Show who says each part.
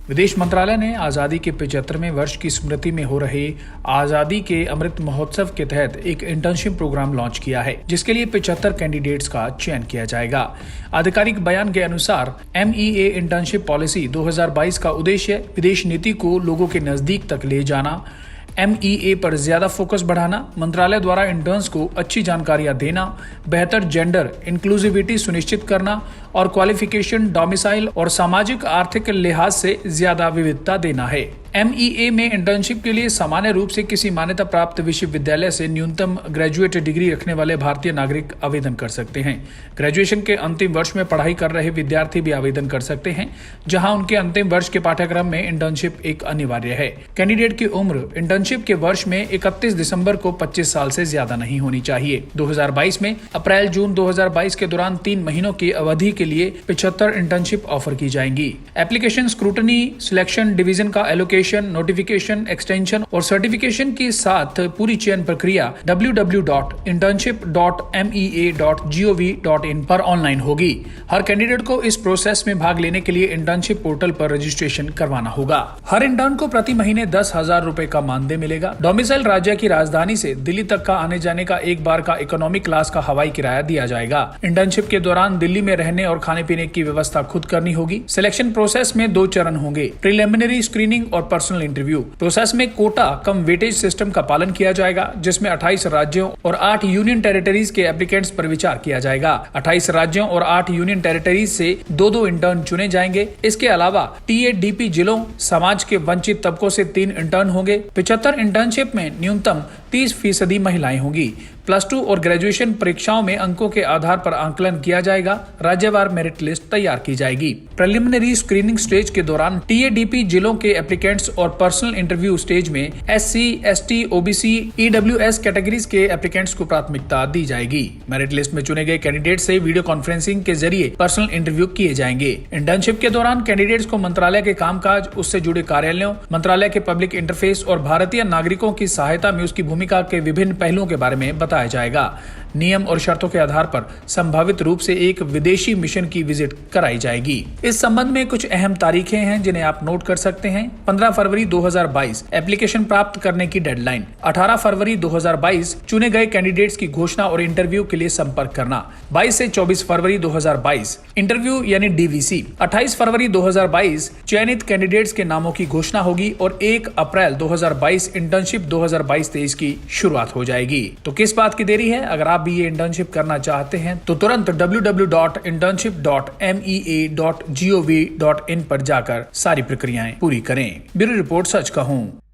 Speaker 1: विदेश मंत्रालय ने आज़ादी के 75वें वर्ष की स्मृति में हो रहे आज़ादी के अमृत महोत्सव के तहत एक इंटर्नशिप प्रोग्राम लॉन्च किया है, जिसके लिए 75 कैंडिडेट्स का चयन किया जाएगा। आधिकारिक बयान के अनुसार MEA इंटर्नशिप पॉलिसी 2022 का उद्देश्य विदेश नीति को लोगों के नजदीक तक ले जाना, MEA पर ज्यादा फोकस बढ़ाना, मंत्रालय द्वारा इंटर्न्स को अच्छी जानकारियां देना, बेहतर जेंडर इंक्लूसिविटी सुनिश्चित करना और क्वालिफिकेशन, डोमिसाइल और सामाजिक आर्थिक लिहाज से ज्यादा विविधता देना है। MEA में इंटर्नशिप के लिए सामान्य रूप से किसी मान्यता प्राप्त विश्वविद्यालय से न्यूनतम ग्रेजुएट डिग्री रखने वाले भारतीय नागरिक आवेदन कर सकते हैं। ग्रेजुएशन के अंतिम वर्ष में पढ़ाई कर रहे विद्यार्थी भी आवेदन कर सकते हैं, जहां उनके अंतिम वर्ष के पाठ्यक्रम में इंटर्नशिप एक अनिवार्य है। कैंडिडेट की उम्र इंटर्नशिप के वर्ष में 31 दिसंबर को 25 साल से ज्यादा नहीं होनी चाहिए। 2022 में अप्रैल जून 2022 के दौरान 3 महीनों की अवधि के लिए 75 इंटर्नशिप ऑफर की जाएंगी। एप्लीकेशन स्क्रूटनी, सिलेक्शन, डिवीजन का एलोकेशन, नोटिफिकेशन, एक्सटेंशन और सर्टिफिकेशन के साथ पूरी चयन प्रक्रिया www.internship.mea.gov.in पर ऑनलाइन होगी। हर कैंडिडेट को इस प्रोसेस में भाग लेने के लिए इंटर्नशिप पोर्टल पर रजिस्ट्रेशन करवाना होगा। हर इंटर्न को प्रति महीने 10,000 रुपए का मानदेय मिलेगा। डोमिसाइल राज्य की राजधानी से दिल्ली तक का आने जाने का एक बार का इकोनॉमिक क्लास का हवाई किराया दिया जाएगा। इंटर्नशिप के दौरान दिल्ली में रहने और खाने पीने की व्यवस्था खुद करनी होगी। सिलेक्शन प्रोसेस में 2 चरण होंगे, प्रिलिमिनरी स्क्रीनिंग और पर्सनल इंटरव्यू। प्रोसेस में कोटा कम वेटेज सिस्टम का पालन किया जाएगा, जिसमें 28 राज्यों और 8 यूनियन टेरिटरीज के एप्लीकेंट्स पर विचार किया जाएगा। 28 राज्यों और 8 यूनियन टेरिटरीज से 2-2 इंटर्न चुने जाएंगे। इसके अलावा TADP जिलों, समाज के वंचित तबकों से 3 इंटर्न होंगे। 75 इंटर्नशिप में न्यूनतम 30% महिलाएं होंगी। +2 और ग्रेजुएशन परीक्षाओं में अंकों के आधार पर आंकलन किया जाएगा। राज्यवार मेरिट लिस्ट तैयार की जाएगी। प्रिलिमिनरी स्क्रीनिंग स्टेज के दौरान TADP जिलों के एप्लीकेंट्स और पर्सनल इंटरव्यू स्टेज में SC, ST, OBC, EWS categories के एप्लीकेंट्स को प्राथमिकता दी जाएगी। मेरिट लिस्ट में चुने गए कैंडिडेट से वीडियो कॉन्फ्रेंसिंग के जरिए पर्सनल इंटरव्यू किए जाएंगे। इंटर्नशिप के दौरान कैंडिडेट्स को मंत्रालय के कामकाज, उससे जुड़े कार्यालयों, मंत्रालय के पब्लिक इंटरफेस और भारतीय नागरिकों की सहायता में उसकी भूमिका के विभिन्न पहलुओं के बारे में बताया जाएगा। नियम और शर्तों के आधार पर संभावित रूप से एक विदेशी मिशन की विजिट कराई जाएगी। इस संबंध में कुछ अहम तारीखें हैं जिन्हें आप नोट कर सकते हैं। 15 फरवरी 2022 एप्लीकेशन प्राप्त करने की डेडलाइन। 18 फरवरी 2022 चुने गए कैंडिडेट्स की घोषणा और इंटरव्यू के लिए संपर्क करना। 22 से 24 फरवरी 2022 इंटरव्यू यानी DVC। 28 फरवरी 2022 चयनित कैंडिडेट्स के नामों की घोषणा होगी और 1 अप्रैल 2022 इंटर्नशिप 2022-23 की शुरुआत हो जाएगी। तो किस बात की देरी है? अगर आप भी ये इंटर्नशिप करना चाहते हैं तो तुरंत www.internship.mea.gov.in पर जाकर सारी प्रक्रियाएं पूरी करें। ब्यूरो रिपोर्ट, सच कहूं।